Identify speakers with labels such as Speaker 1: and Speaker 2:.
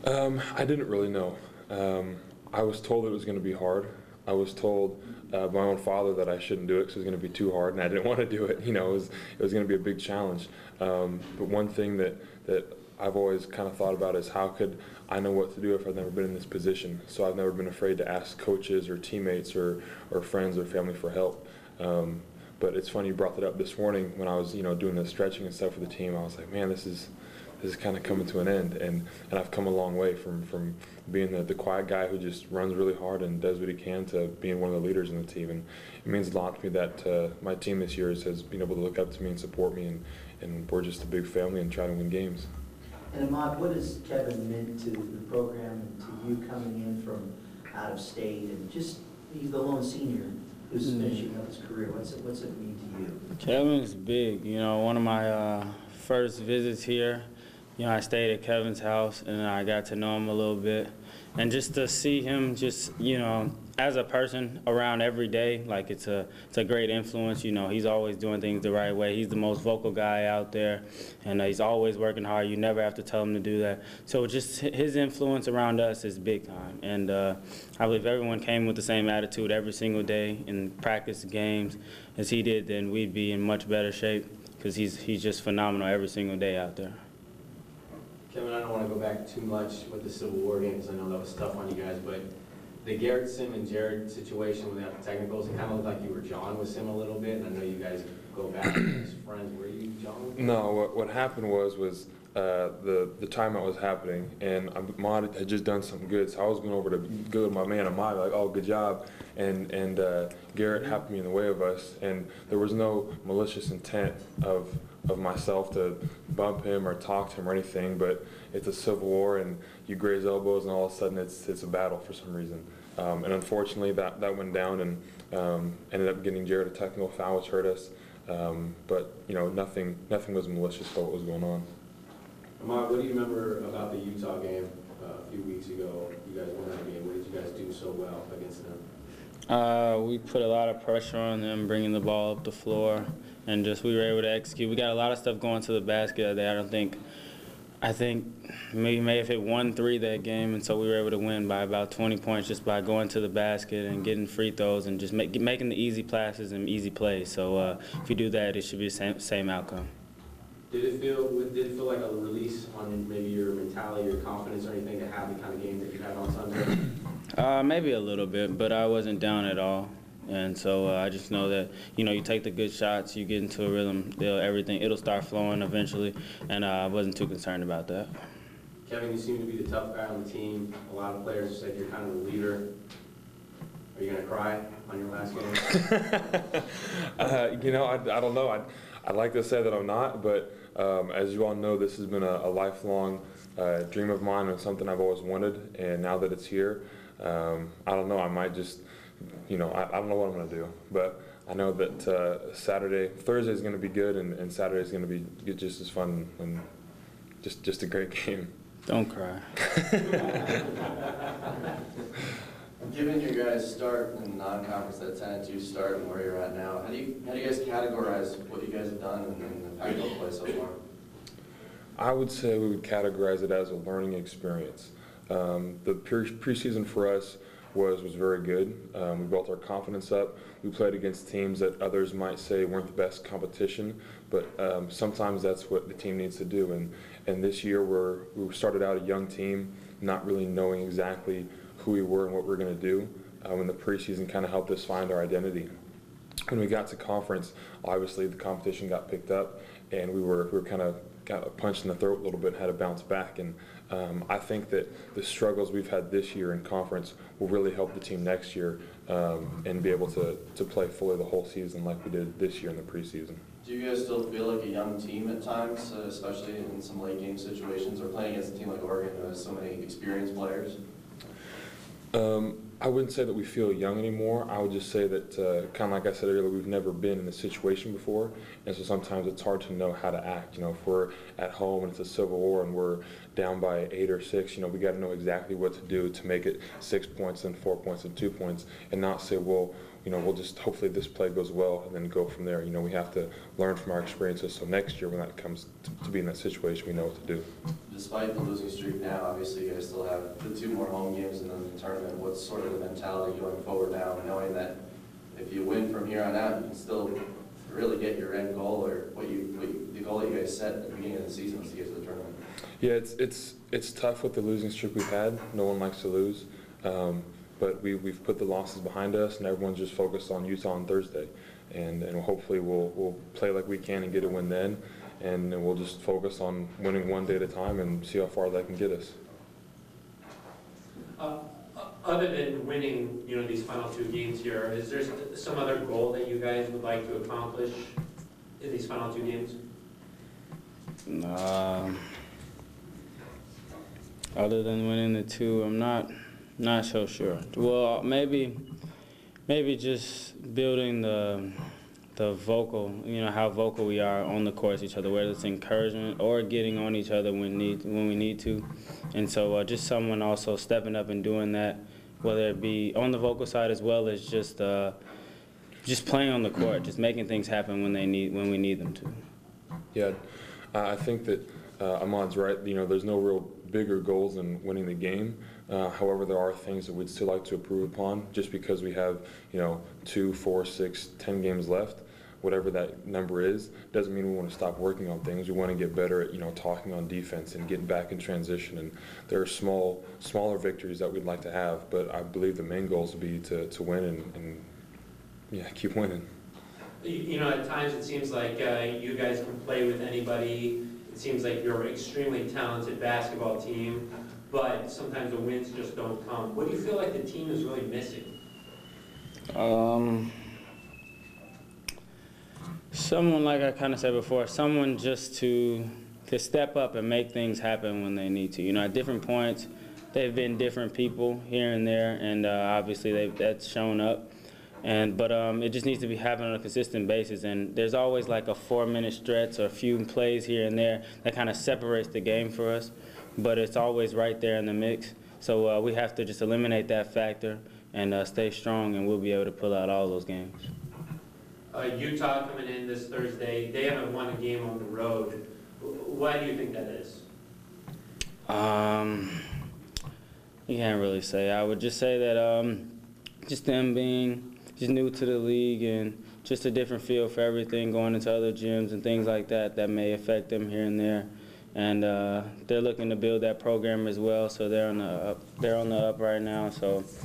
Speaker 1: I didn't really know. I was told it was going to be hard. I was told by my own father that I shouldn't do it because it was going to be too hard, and I didn't want to do it. You know, it was going to be a big challenge. But one thing that I've always kind of thought about is how could I know what to do if I've never been in this position. So I've never been afraid to ask coaches or teammates or friends or family for help. But it's funny you brought that up this morning when I was doing the stretching and stuff for the team. I was like, man, this is kind of coming to an end, and I've come a long way from being the quiet guy who just runs really hard and does what he can to being one of the leaders in the team. And it means a lot to me that my team this year has been able to look up to me and support me, and we're just a big family and try to win games.
Speaker 2: And Ahmad, what has Kevin meant to the program and to you coming in from out of state, and just he's the lone senior who's finishing up his career? What's it mean to you?
Speaker 3: Kevin's big. One of my first visits here, I stayed at Kevin's house and I got to know him a little bit. And just to see him just, as a person around every day, like it's a great influence. He's always doing things the right way. He's the most vocal guy out there, and he's always working hard. You never have to tell him to do that. So just his influence around us is big time. And I believe everyone came with the same attitude every single day in practice games as he did, then we'd be in much better shape because he's just phenomenal every single day out there.
Speaker 4: Kevin, I don't want to go back too much with the Civil War games. I know that was tough on you guys, but the Garrett Sim and Jared situation without the technicals, it kind of looked like you were John with Sim a little bit, and I know you guys go back as friends. Were you John?
Speaker 1: No, what happened was the timeout was happening, and Ahmad had just done something good, so I was going over to go to my man Ahmad, like, oh, good job, and Garrett happened to be in the way of us, and there was no malicious intent of myself to bump him or talk to him or anything, but it's a Civil War, and you graze elbows, and all of a sudden it's a battle for some reason. And unfortunately, that went down, and ended up getting Jared a technical foul, which hurt us. But nothing was malicious about what was going on.
Speaker 4: Ahmad, what do you remember about the Utah game a few weeks ago? You guys won that game. What did you guys do so well against them?
Speaker 3: We put a lot of pressure on them, bringing the ball up the floor, and we were able to execute. We got a lot of stuff going to the basket that I think maybe may have hit 1-3 that game, and so we were able to win by about 20 points just by going to the basket and getting free throws and just making the easy passes and easy plays. So if you do that, it should be the same outcome.
Speaker 4: Did it feel like a release on maybe your mentality, your confidence, or anything to have the kind of game that you had on Sunday?
Speaker 3: Maybe a little bit, but I wasn't down at all. And so I just know that, you take the good shots, you get into a rhythm, it'll start flowing eventually, and I wasn't too concerned about that.
Speaker 4: Kevin, you seem to be the tough guy on the team. A lot of players said you're kind of the leader. Are you going to cry on your last game?
Speaker 1: I don't know. I'd like to say that I'm not, but as you all know, this has been a lifelong dream of mine and something I've always wanted, and now that it's here, I don't know, I might just, I don't know what I'm going to do, but I know that Thursday is going to be good, and Saturday is going to be just as fun and just a great game.
Speaker 3: Don't cry.
Speaker 5: Given your guys' start in non-conference, that 10-2 start, and where you're at now, how do you guys categorize what you guys have done in the Pac-12 play so far?
Speaker 1: I would say we would categorize it as a learning experience. The preseason for us was very good. We built our confidence up. We played against teams that others might say weren't the best competition, but sometimes that's what the team needs to do. And this year we started out a young team, not really knowing exactly who we were and what we were going to do. When the preseason kind of helped us find our identity. When we got to conference, obviously the competition got picked up, and we were kind of got punched in the throat a little bit and had to bounce back. And I think that the struggles we've had this year in conference will really help the team next year and be able to play fully the whole season like we did this year in the preseason.
Speaker 5: Do you guys still feel like a young team at times, especially in some late game situations, or playing against a team like Oregon who has so many experienced players?
Speaker 1: I wouldn't say that we feel young anymore. I would just say that, kind of like I said earlier, we've never been in this situation before, and so sometimes it's hard to know how to act. You know, if we're at home and it's a civil war and we're down by 8 or 6, you know, we got to know exactly what to do to make it 6 points and 4 points and 2 points, and not say, well, you know, we'll just hopefully this play goes well and then go from there. You know, we have to learn from our experiences so next year when that comes to be in that situation, we know what to do.
Speaker 5: Despite the losing streak now, obviously you guys still have the 2 more home games and then the tournament. What's sort of the mentality going forward now, knowing that if you win from here on out, you can still really get your end goal, or the goal that you guys set at the beginning of the season was to get to the tournament? Yeah,
Speaker 1: it's tough with the losing streak we've had. No one likes to lose. But we've put the losses behind us, and everyone's just focused on Utah on Thursday. And hopefully we'll play like we can and get a win then. And then we'll just focus on winning one day at a time and see how far that can get us.
Speaker 6: Other than winning, you know, these final 2 games here, is there some other goal that you guys would like to accomplish in these final 2 games?
Speaker 3: Other than winning the 2, I'm not so sure. Well, maybe just building the vocal, you know, how vocal we are on the court to each other, whether it's encouragement or getting on each other when we need to. And so just someone also stepping up and doing that, whether it be on the vocal side as well as just playing on the court, just making things happen when we need them to.
Speaker 1: Yeah, I think that Ahmad's right. You know, there's no real bigger goals than winning the game. However, there are things that we'd still like to improve upon. Just because we have, you know, 2, 4, 6, 10 games left, whatever that number is, doesn't mean we want to stop working on things. We want to get better at, you know, talking on defense and getting back in transition. And there are smaller victories that we'd like to have, but I believe the main goals would be to win and yeah, keep winning.
Speaker 6: You know, at times it seems like you guys can play with anybody. It seems like you're an extremely talented basketball team, but sometimes the wins just don't come. What do you feel like the team is really missing?
Speaker 3: Someone, like I kind of said before, someone just to step up and make things happen when they need to. You know, at different points, they've been different people here and there, and obviously that's shown up. But it just needs to be happening on a consistent basis. And there's always like a 4-minute stretch or a few plays here and there that kind of separates the game for us. But it's always right there in the mix. So we have to just eliminate that factor and stay strong, and we'll be able to pull out all those games.
Speaker 6: Utah coming in this Thursday, they haven't won a game on the road. Why do you think that is?
Speaker 3: You can't really say. I would just say that just them being just new to the league and just a different feel for everything, going into other gyms and things like that may affect them here and there. And they're looking to build that program as well, so they're on the up right now. So